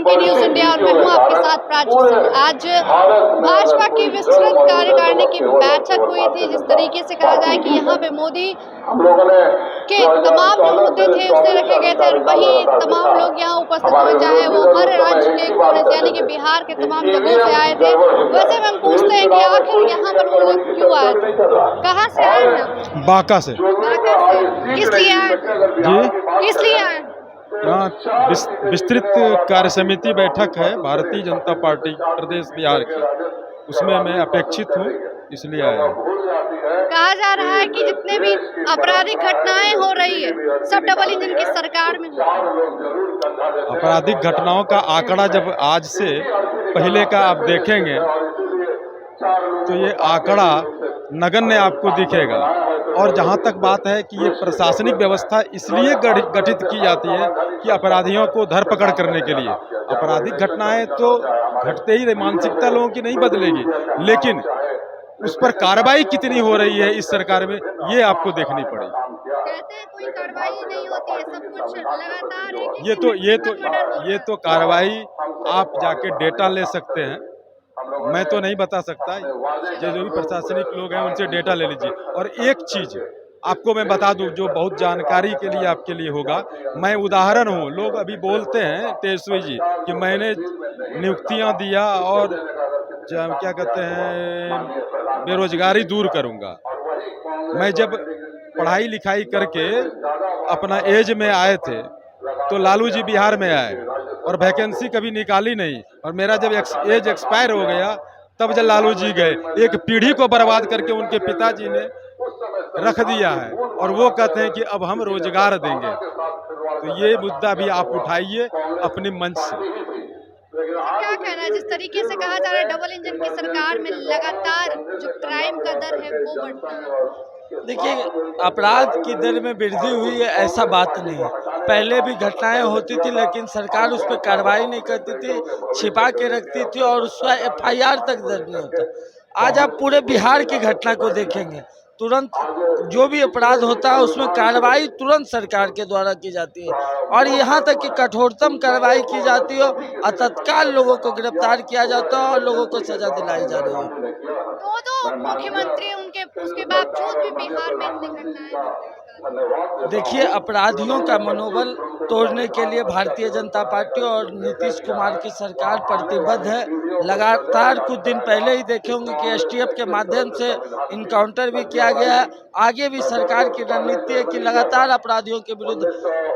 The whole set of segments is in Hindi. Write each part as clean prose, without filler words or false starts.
एबीपी न्यूज इंडिया और मैं हूं आपके साथ प्राची सिंह। आज भाजपा की विस्तृत कार्यकारिणी की बैठक हुई थी। जिस तरीके से कहा जाए कि यहां पे मोदी के तमाम जो मुद्दे थे उसे रखे गए थे और वही तमाम लोग यहां उपस्थित हुए, चाहे वो हर राज्य के कोने से यानी कि बिहार के तमाम जगहों से आए थे। वैसे हम पूछते हैं कि आखिर यहाँ पर वो लोग क्यों आए थे, कहाँ से आए हैं? बांका से। किस लिए आए? जी, किस लिए आए? यहाँ विस्तृत कार्य समिति बैठक है भारतीय जनता पार्टी प्रदेश बिहार की, उसमें मैं अपेक्षित हूँ, इसलिए आया हूँ। कहा जा रहा है कि जितने भी आपराधिक घटनाएं हो रही है सब डबल इंजन की सरकार में हो। आपराधिक घटनाओं का आंकड़ा जब आज से पहले का आप देखेंगे तो ये आंकड़ा नगण्य आपको दिखेगा। और जहाँ तक बात है कि ये प्रशासनिक व्यवस्था इसलिए गठित की जाती है कि अपराधियों को धरपकड़ करने के लिए। आपराधिक घटनाएं तो घटते ही रही, मानसिकता लोगों की नहीं बदलेगी, लेकिन उस पर कार्रवाई कितनी हो रही है इस सरकार में, ये आपको देखनी पड़ेगी। कहते हैं कोई कार्रवाई नहीं होती है, सब कुछ लगातार ये तो कार्रवाई आप जाके डेटा ले सकते हैं, मैं तो नहीं बता सकता। जो भी प्रशासनिक लोग हैं उनसे डेटा ले लीजिए। और एक चीज आपको मैं बता दूं जो बहुत जानकारी के लिए आपके लिए होगा, मैं उदाहरण हूं। लोग अभी बोलते हैं तेजस्वी जी कि मैंने नियुक्तियां दिया और क्या कहते हैं बेरोजगारी दूर करूंगा। मैं जब पढ़ाई लिखाई करके अपना एज में आए थे तो लालू जी बिहार में आए और वैकेंसी कभी निकाली नहीं, और मेरा जब एज एक्सपायर हो गया तब जब लालू जी गए, एक पीढ़ी को बर्बाद करके उनके पिताजी ने रख दिया है और वो कहते हैं कि अब हम रोजगार देंगे। तो ये मुद्दा भी आप उठाइए अपने मंच से। क्या कहना है, जिस तरीके से कहा जा रहा है डबल इंजन की सरकार में लगातार जो क्राइम का दर है वो बढ़ता है? देखिए, अपराध की दर में वृद्धि हुई है ऐसा बात नहीं है। पहले भी घटनाएं होती थी लेकिन सरकार उस पर कार्रवाई नहीं करती थी, छिपा के रखती थी और उसका FIR तक दर्ज नहीं होता। आज आप पूरे बिहार की घटना को देखेंगे, तुरंत जो भी अपराध होता है उसमें कार्रवाई तुरंत सरकार के द्वारा की जाती है और यहाँ तक कि कठोरतम कार्रवाई की जाती हो और तत्काल लोगों को गिरफ्तार किया जाता है और लोगों को सजा दिलाई जा रही है। दो मुख्यमंत्री उनके उसके बावजूद भी बिहार में इतनी घटनाएं। देखिए, अपराधियों का मनोबल तोड़ने के लिए भारतीय जनता पार्टी और नीतीश कुमार की सरकार प्रतिबद्ध है। लगातार कुछ दिन पहले ही देखे होंगे कि STF के माध्यम से इनकाउंटर भी किया गया है। आगे भी सरकार की रणनीति है कि लगातार अपराधियों के विरुद्ध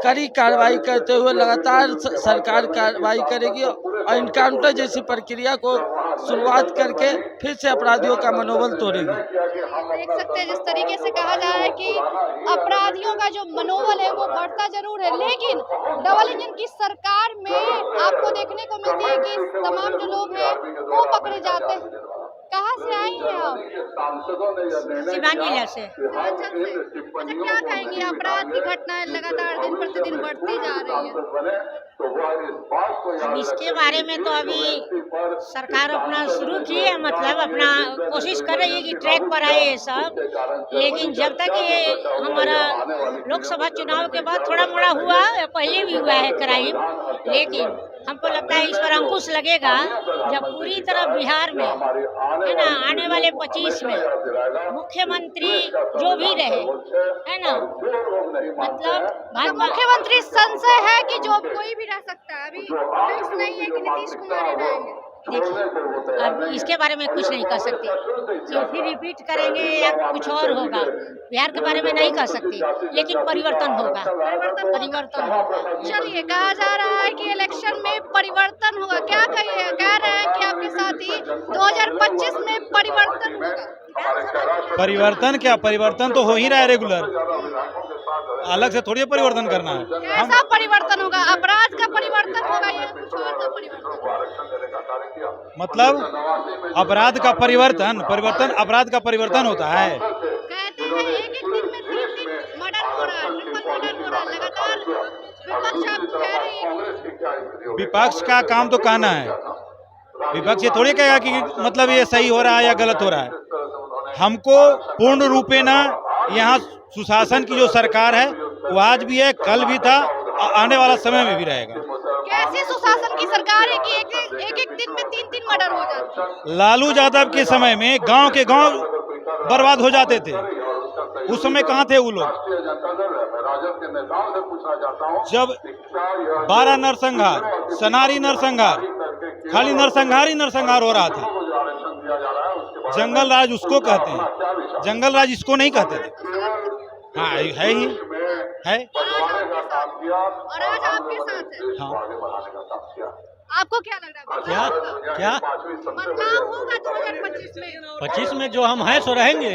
कड़ी कार्रवाई करते हुए लगातार सरकार कार्रवाई करेगी और इनकाउंटर जैसी प्रक्रिया को शुरुआत करके फिर से अपराधियों का मनोबल तोड़ेगी। देख सकते हैं जिस तरीके से कहा जा रहा है कि अपराधियों का जो मनोबल है वो बढ़ता जरूर है, लेकिन डबल इंजन की सरकार में आपको देखने को मिलती है कि तमाम जो लोग हैं वो पकड़े जाते हैं। कहाँ से आई हैं आप? शिवानी जिला से। अच्छा, क्या कहेंगे, अपराध की घटनाएं लगातार दिन प्रतिदिन बढ़ती जा रही है? अब इसके बारे में तो अभी सरकार अपना शुरू की है, मतलब अपना कोशिश कर रही है कि ट्रैक पर आए ये सब, लेकिन जब तक ये हमारा लोकसभा चुनाव के बाद थोड़ा मोड़ा हुआ, पहले भी हुआ है क्राइम, लेकिन हमको लगता है इस पर अंकुश लगेगा जब पूरी तरह बिहार में है ना आने वाले 25 में मुख्यमंत्री जो भी रहे है ना, मतलब मुख्यमंत्री संशय है कि जो कोई भी रह सकता है, अभी फिक्स नहीं है कि नीतीश कुमार ही रहेंगे। देखिए, अब इसके बारे में कुछ नहीं कह सकते कि फिर रिपीट करेंगे या कुछ और होगा, बिहार के बारे में नहीं कह सकते, लेकिन परिवर्तन होगा। परिवर्तन होगा। चलिए, कहा जा रहा है कि इलेक्शन में परिवर्तन होगा, क्या कह रहे हैं कि आपके साथी 2025 में परिवर्तन होगा? परिवर्तन क्या, परिवर्तन तो हो ही रहा है रेगुलर, अलग से थोड़ी परिवर्तन करना है। कैसा परिवर्तन होगा? अपराध का परिवर्तन होगा या कुछ और का परिवर्तन? मतलब अपराध का परिवर्तन अपराध का परिवर्तन होता है। कहते हैं एक दिन में 3 मर्डर हो रहा है, ट्रिपल मर्डर हो रहा है लगातार। विपक्ष आप कह रही है, विपक्ष का काम तो कहना है, विपक्ष ये थोड़ी कहेगा कि मतलब ये सही हो रहा है या गलत हो रहा है। हमको पूर्ण रूपेण यहाँ सुशासन की जो सरकार है वो आज भी है, कल भी था, आने वाला समय में भी रहेगा। कैसे सुशासन की सरकार सरकार है कि एक एक दिन में 3-3 मर्डर हो जाते हैं। लालू यादव के समय में गांव के गांव बर्बाद हो जाते थे, उस समय कहाँ थे वो लोग? जब 12 नरसंहार, सनारी नरसंहार, खाली नरसंहार ही नरसंहार हो रहा था। जंगल राज उसको कहते हैं, जंगल राज इसको नहीं कहते थे। हाँ है ही है। और आज आपके साथ है। हाँ आपको क्या लग रहा है? क्या क्या बदलाव होगा 2025 में? 25 में जो हम हैं सो रहेंगे,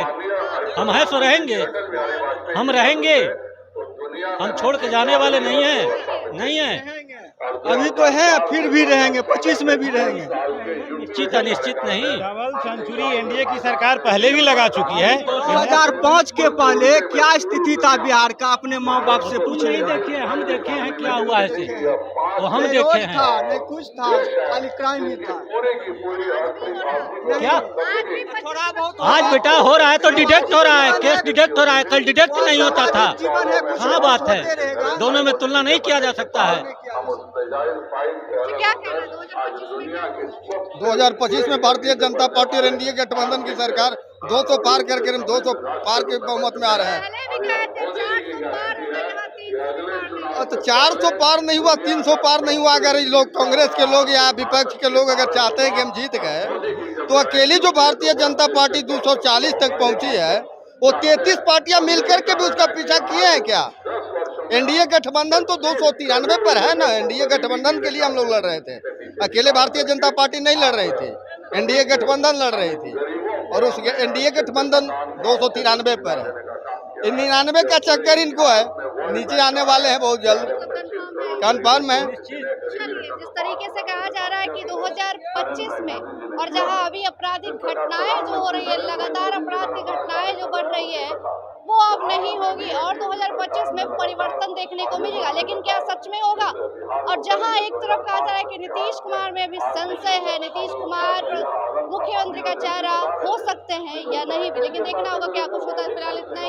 हम हैं सो रहेंगे, हम रहेंगे, हम छोड़ के जाने वाले नहीं हैं, नहीं हैं। अभी तो है, फिर भी रहेंगे, 25 में भी रहेंगे। निश्चित अनिश्चित नहीं। डबल सेंचुरी एनडीए की सरकार पहले भी लगा चुकी है। 2005 के पहले क्या स्थिति था बिहार का? अपने माँ बाप से पूछ नहीं लीजिए। देखे, हम देखे हैं क्या हुआ ऐसे, वो हम नहीं देखे रोड हैं। था, नहीं कुछ था, खाली क्राइम ही था। क्या थोड़ा बहुत आज बेटा हो रहा है तो डिटेक्ट हो रहा है, केस डिटेक्ट हो रहा है, कल डिटेक्ट नहीं होता था। जीवन है, कुछ हाँ बात होते है, रहेगा। दोनों में तुलना नहीं किया जा सकता है। क्या कहना है 2025 में क्या होगा? 2025 में भारतीय जनता पार्टी और एनडीए गठबंधन की सरकार 200 पार करके हम 200 पार के बहुमत में आ रहे हैं। पहले भी कहे थे 400 पार होने के बाद 300 पार नहीं। तो 400 पार नहीं हुआ, 300 पार नहीं हुआ। अगर ये लोग कांग्रेस के लोग या विपक्ष के लोग अगर चाहते हैं कि हम जीत गए, तो अकेली जो भारतीय जनता पार्टी 240 तक पहुंची है, वो 33 पार्टियां मिलकर के भी उसका पीछा किए हैं क्या? एनडीए गठबंधन तो 293 पर है ना। एनडीए गठबंधन के लिए हम लोग लड़ रहे थे, अकेले भारतीय जनता पार्टी नहीं लड़ रही थी, एनडीए गठबंधन लड़ रही थी। और उस एनडीए गठबंधन 293 पर है। 99 का चक्कर इनको है, नीचे आने वाले हैं बहुत जल्द, कन्फर्म है। चलिए, जिस तरीके से कहा जा रहा है कि 2025 में, और जहां अभी आपराधिक घटनाएं जो हो रही है, लगातार अपराध की घटनाएं जो बढ़ रही है, वो अब नहीं होगी और 2025 में परिवर्तन देखने को मिलेगा। लेकिन क्या सच में होगा? और जहां एक तरफ कहा जा रहा है कि नीतीश कुमार में भी संशय है, नीतीश कुमार मुख्यमंत्री का चेहरा हो सकते हैं या नहीं भी, लेकिन देखना होगा क्या कुछ होता है। फिलहाल इतना ही।